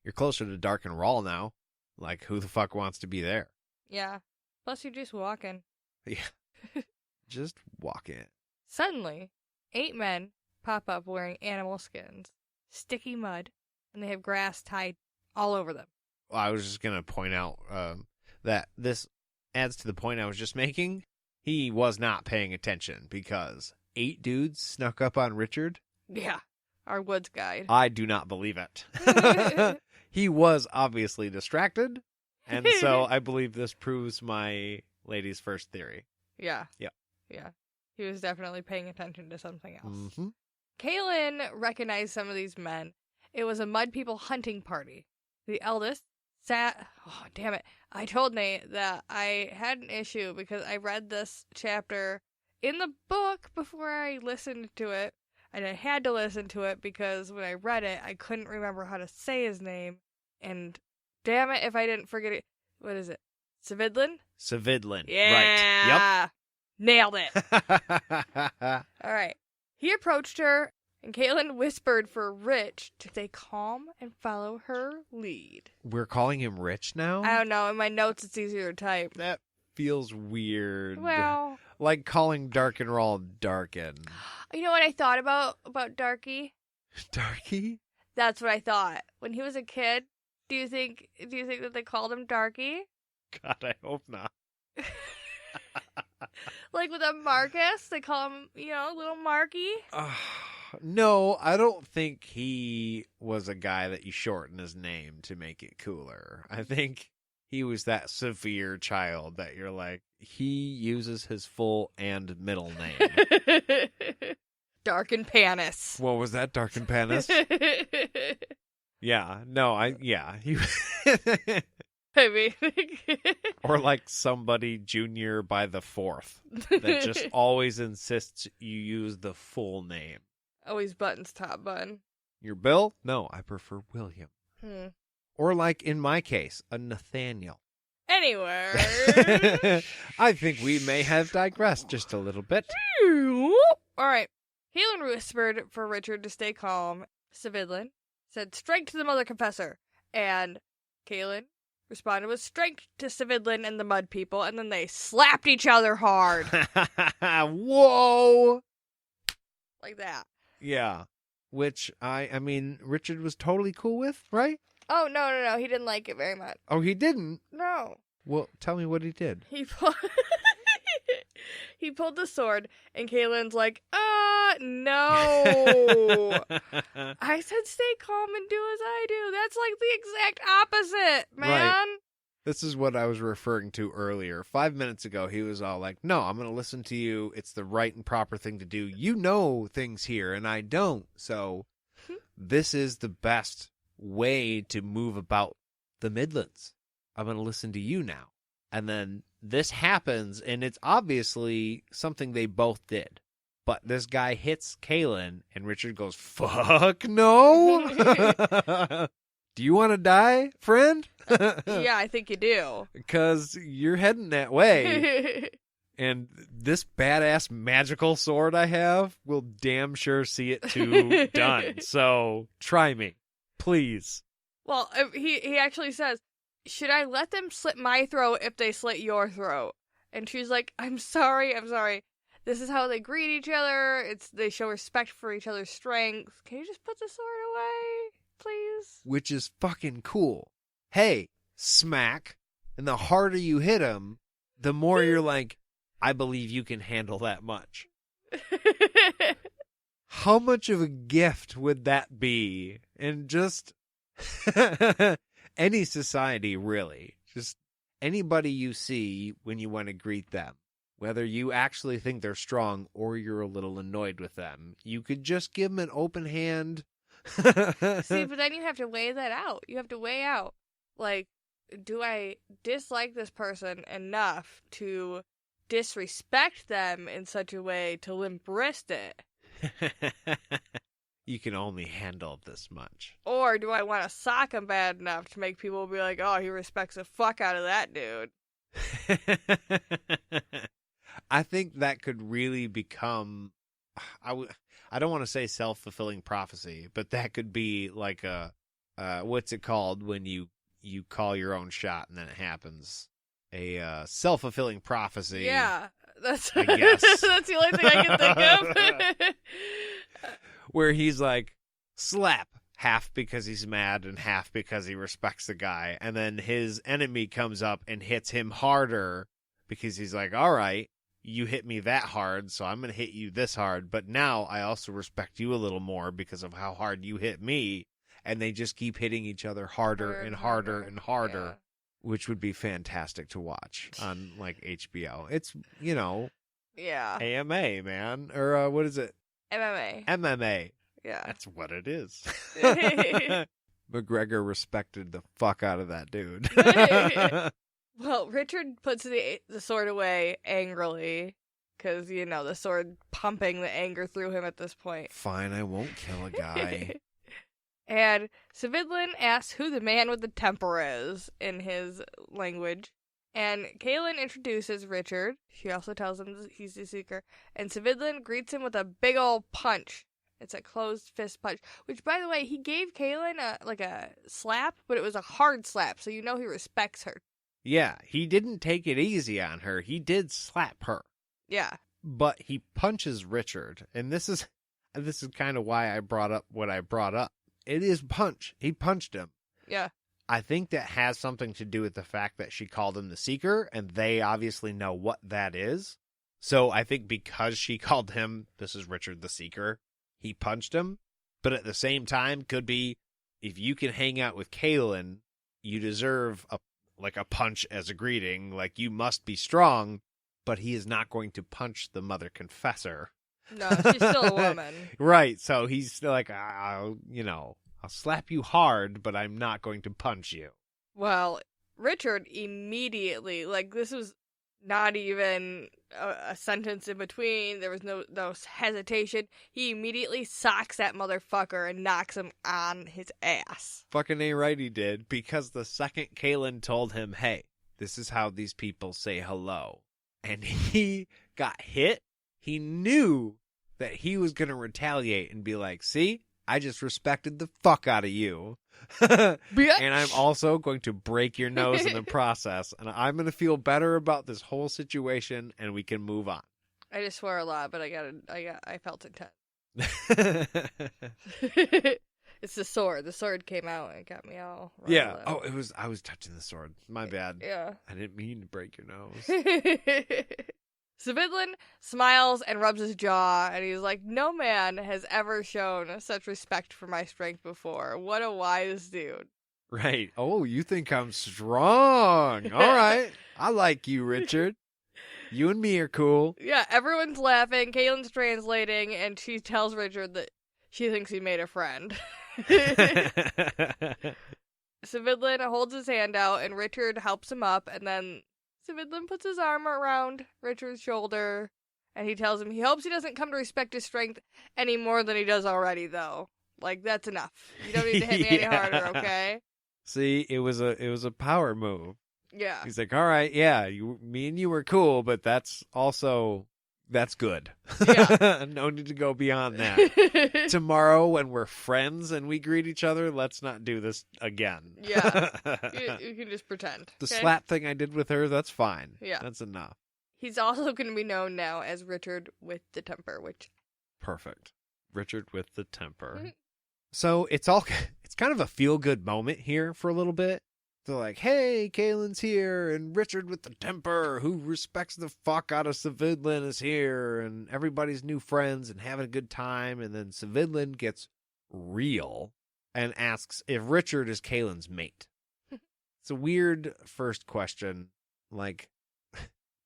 You're closer to Dark and Raw now. Like, who the fuck wants to be there? Yeah. Plus, you're just walking. Yeah. Just walk in. Suddenly, 8 men pop up wearing animal skins, sticky mud, and they have grass tied all over them. Well, I was just going to point out that this adds to the point I was just making. He was not paying attention because 8 dudes snuck up on Richard. Yeah. Our woods guide. I do not believe it. He was obviously distracted, and so I believe this proves my lady's first theory. Yeah. Yep. Yeah. He was definitely paying attention to something else. Mm-hmm. Kahlan recognized some of these men. It was a mud people hunting party. The eldest sat... Oh, damn it. I told Nate that I had an issue because I read this chapter in the book before I listened to it. And I had to listen to it because when I read it, I couldn't remember how to say his name. And damn it if I didn't forget it. What is it? Savidlin? Savidlin. Yeah. Right. Nailed it. Yep. All right. He approached her, and Kahlan whispered for Rich to stay calm and follow her lead. We're calling him Rich now? I don't know. In my notes, it's easier to type. That feels weird. Well, like calling Dark and Raw Darkin. you know what I thought about Darky? Darky? That's what I thought. When he was a kid, do you think that they called him Darky? God, I hope not. Like with a Marcus, they call him, little Marky? No, I don't think he was a guy that you shorten his name to make it cooler. I think he was that severe child that you're like, he uses his full and middle name. Dark and Panis. What was that, Dark and Panis? Yeah, no, he... I mean, or like somebody junior by the 4th that just always insists you use the full name. Always buttons top button. Your Bill? No, I prefer William. Hmm. Or like in my case, a Nathaniel. Anyway. I think we may have digressed just a little bit. All right. Kahlan whispered for Richard to stay calm. Savidlin said strength to the Mother Confessor. And Kahlan responded with strength to Savidlin and the Mud People, and then they slapped each other hard. Whoa! Like that. Yeah. Which, I mean, Richard was totally cool with, right? Oh, no. He didn't like it very much. Oh, he didn't? No. Well, tell me what he did. He pulled the sword, and Kahlan's like, no. I said stay calm and do as I do. That's like the exact opposite, man. Right. This is what I was referring to earlier. 5 minutes ago, he was all like, no, I'm going to listen to you. It's the right and proper thing to do. You know things here, and I don't. So this is the best way to move about the Midlands. I'm going to listen to you now. And then this happens, and it's obviously something they both did. But this guy hits Kahlan, and Richard goes, fuck no! Do you want to die, friend? Yeah, I think you do. Because you're heading that way. And this badass magical sword I have will damn sure see it too done. So try me, please. Well, he actually says, should I let them slit my throat if they slit your throat? And she's like, I'm sorry. This is how they greet each other. They show respect for each other's strength. Can you just put the sword away, please? Which is fucking cool. Hey, smack. And the harder you hit him, the more you're like, I believe you can handle that much. How much of a gift would that be? And just any society, really. Just anybody you see when you want to greet them. Whether you actually think they're strong or you're a little annoyed with them. You could just give them an open hand. See, but then you have to weigh that out. You have to weigh out, like, do I dislike this person enough to disrespect them in such a way to limp wrist it? You can only handle this much. Or do I want to sock him bad enough to make people be like, oh, he respects the fuck out of that dude? I think that could really become, I don't want to say self-fulfilling prophecy, but that could be like a what's it called when you call your own shot and then it happens? A self-fulfilling prophecy. Yeah, that's I guess. that's the only thing I can think of. Where he's like, slap, half because he's mad and half because he respects the guy. And then his enemy comes up and hits him harder because he's like, all right, you hit me that hard, so I'm going to hit you this hard. But now I also respect you a little more because of how hard you hit me. And they just keep hitting each other harder and harder and harder, Yeah. which would be fantastic to watch on like HBO. It's, you know, Yeah. AMA, man. Or what is it? MMA. MMA. Yeah. That's what it is. McGregor respected the fuck out of that dude. Well, Richard puts the sword away angrily because, you know, the sword pumping the anger through him at this point. Fine, I won't kill a guy. And Savidlin asks who the man with the temper is in his language. And Kahlan introduces Richard. She also tells him he's the Seeker. And Savidlin greets him with a big old punch. It's a closed fist punch. Which, by the way, he gave Kahlan a slap, but it was a hard slap, so you know he respects her. Yeah, he didn't take it easy on her. He did slap her. Yeah. But he punches Richard. And this is kind of why I brought up what I brought up. It is punch. He punched him. Yeah. I think that has something to do with the fact that she called him the Seeker, and they obviously know what that is. So I think because she called him, this is Richard the Seeker, he punched him. But at the same time, could be, if you can hang out with Kahlan, you deserve a punch as a greeting. Like, you must be strong, but he is not going to punch the mother confessor. No, she's still a woman. Right, so he's still like, I'll slap you hard, but I'm not going to punch you. Well, Richard immediately, this was not even a sentence in between. There was no hesitation. He immediately socks that motherfucker and knocks him on his ass. Fucking A right he did, because the second Kahlan told him, hey, this is how these people say hello, and he got hit, he knew that he was going to retaliate and be like, see? I just respected the fuck out of you. And I'm also going to break your nose in the process. And I'm going to feel better about this whole situation, and we can move on. I just swear a lot, but I felt intense. It's the sword. The sword came out and got me all riled Yeah. up. Oh, I was touching the sword. My bad. Yeah. I didn't mean to break your nose. Savidlin smiles and rubs his jaw, and he's like, no man has ever shown such respect for my strength before. What a wise dude. Right. Oh, you think I'm strong. All right. I like you, Richard. You and me are cool. Yeah, everyone's laughing. Kahlan's translating, and she tells Richard that she thinks he made a friend. Savidlin holds his hand out, and Richard helps him up, and then Savidlin puts his arm around Richard's shoulder, and he tells him he hopes he doesn't come to respect his strength any more than he does already, though. That's enough. You don't need to hit me any harder, okay? See, it was a power move. Yeah. He's like, all right, yeah, me and you were cool, but that's good. Yeah. No need to go beyond that. Tomorrow, when we're friends and we greet each other, let's not do this again. Yeah. You can just pretend. The okay? slap thing I did with her, that's fine. Yeah. That's enough. He's also going to be known now as Richard with the temper, which... Perfect. Richard with the temper. Mm-hmm. So it's kind of a feel-good moment here for a little bit. They're like, hey, Kahlan's here, and Richard with the temper, who respects the fuck out of Savidlin, is here, and everybody's new friends and having a good time. And then Savidlin gets real and asks if Richard is Kahlan's mate. It's a weird first question. Like,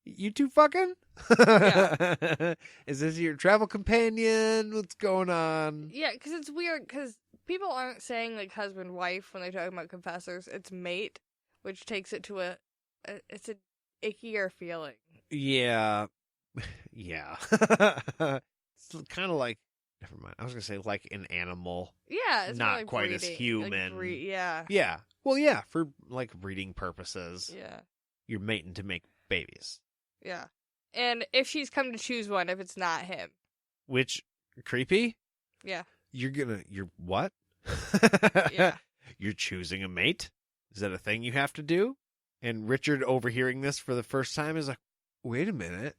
you two fucking? Yeah. Is this your travel companion? What's going on? Yeah, because it's weird, because people aren't saying, husband-wife when they're talking about confessors. It's mate, which takes it to it's an ickier feeling. Yeah. Yeah. It's kind of like, never mind. I was going to say like an animal. Yeah, it's not more like quite as breeding. human. Yeah. Yeah. Well, yeah, for breeding purposes. Yeah. You're mating to make babies. Yeah. And if she's come to choose one, if it's not him. Which, creepy? Yeah. You're what? Yeah. You're choosing a mate? Is that a thing you have to do? And Richard, overhearing this for the first time, is like, wait a minute.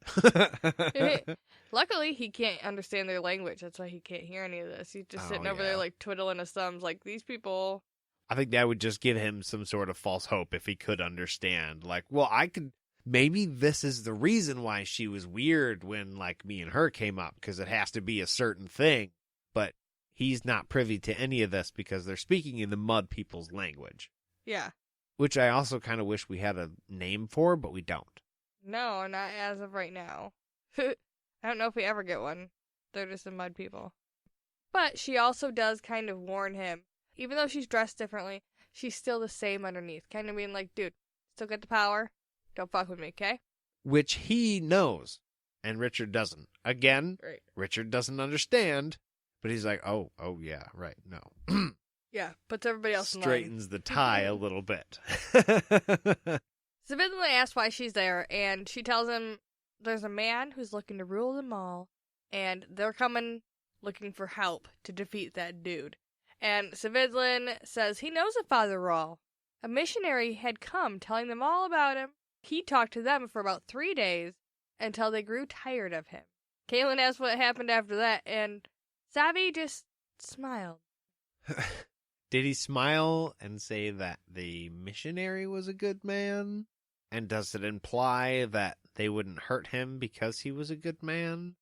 Luckily, he can't understand their language. That's why he can't hear any of this. He's just sitting over there, like, twiddling his thumbs, like, these people. I think that would just give him some sort of false hope if he could understand. Like, well, I could... Maybe this is the reason why she was weird when, like, me and her came up, because it has to be a certain thing. But he's not privy to any of this because they're speaking in the mud people's language. Yeah. Which I also kind of wish we had a name for, but we don't. No, not as of right now. I don't know if we ever get one. They're just the mud people. But she also does kind of warn him. Even though she's dressed differently, she's still the same underneath. Kind of being like, dude, still get the power. Don't fuck with me, okay? Which he knows, and Richard doesn't. Again, Right. Richard doesn't understand, but he's like, oh yeah, right, no. Yeah, puts everybody else in line. Straightens the tie a little bit. Savindla asks why she's there, and she tells him there's a man who's looking to rule them all, and they're coming looking for help to defeat that dude. And Savindlan says he knows a Father Rawl. A missionary had come telling them all about him. He talked to them for about 3 days until they grew tired of him. Kahlan asks what happened after that, and Savi just smiled. Did he smile and say that the missionary was a good man? And does it imply that they wouldn't hurt him because he was a good man?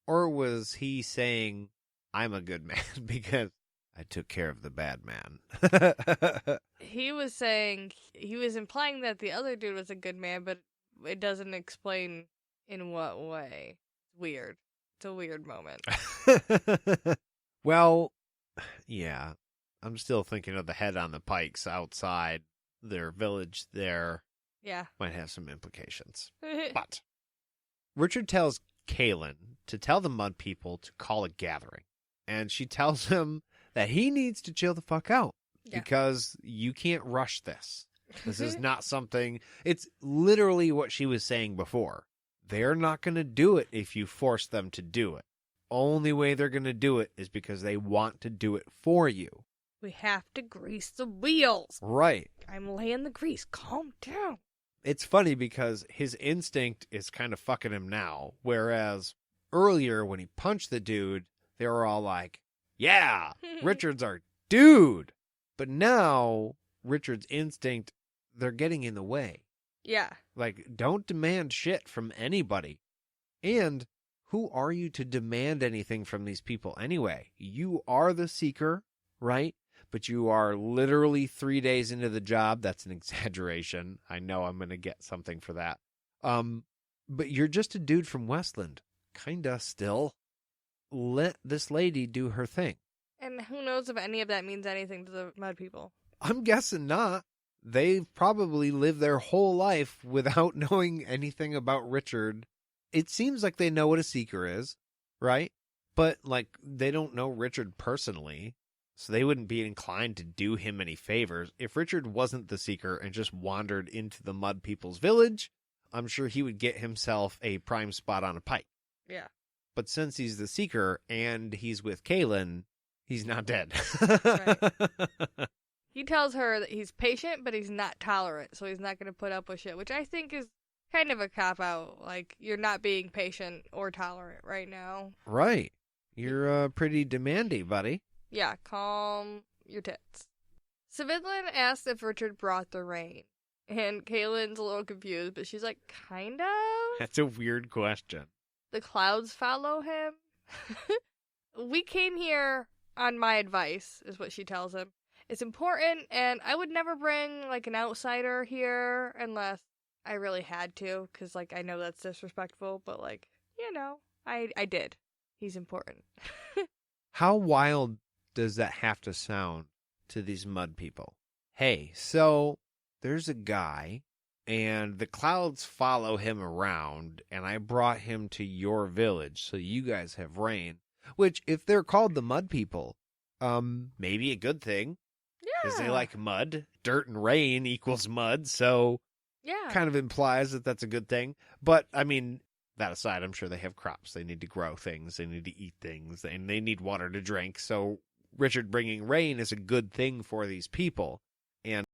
Or was he saying, I'm a good man because I took care of the bad man? He was implying that the other dude was a good man, but it doesn't explain in what way. It's weird. It's a weird moment. Well, yeah. I'm still thinking of the head on the pikes outside their village there. Yeah. Might have some implications. But Richard tells Kahlan to tell the mud people to call a gathering. And she tells him that he needs to chill the fuck out. Yeah. Because you can't rush this. This is not something... It's literally what she was saying before. They're not going to do it if you force them to do it. Only way they're going to do it is because they want to do it for you. We have to grease the wheels. Right. I'm laying the grease. Calm down. It's funny because his instinct is kind of fucking him now. Whereas earlier when he punched the dude, they were all like, yeah, Richard's our dude. But now Richard's instinct, they're getting in the way. Yeah. Like, don't demand shit from anybody. And who are you to demand anything from these people anyway? You are the seeker, right? But you are literally 3 days into the job. That's an exaggeration. I know I'm going to get something for that. But you're just a dude from Westland. Kinda still. Let this lady do her thing. And who knows if any of that means anything to the mud people? I'm guessing not. They've probably lived their whole life without knowing anything about Richard. It seems like they know what a seeker is, right? But, like, they don't know Richard personally. So they wouldn't be inclined to do him any favors. If Richard wasn't the seeker and just wandered into the mud people's village, I'm sure he would get himself a prime spot on a pike. Yeah. But since he's the seeker and he's with Kahlan, he's not dead. Right. He tells her that he's patient, but he's not tolerant, so he's not going to put up with shit, which I think is kind of a cop-out. Like, you're not being patient or tolerant right now. Right. You're pretty demanding, buddy. Yeah, calm your tits. Savindlan asks if Richard brought the rain, and Kahlan's a little confused, but she's like, kind of? That's a weird question. The clouds follow him? We came here on my advice, is what she tells him. It's important, and I would never bring, like, an outsider here unless I really had to, because, like, I know that's disrespectful, but, like, you know, I did. He's important. How wild does that have to sound to these mud people? Hey, so there's a guy, and the clouds follow him around, and I brought him to your village, so you guys have rain. Which, if they're called the mud people, maybe a good thing. Yeah. Because they like mud. Dirt and rain equals mud, so yeah, kind of implies that that's a good thing. But, I mean, that aside, I'm sure they have crops. They need to grow things. They need to eat things. And they need water to drink. So Richard bringing rain is a good thing for these people. And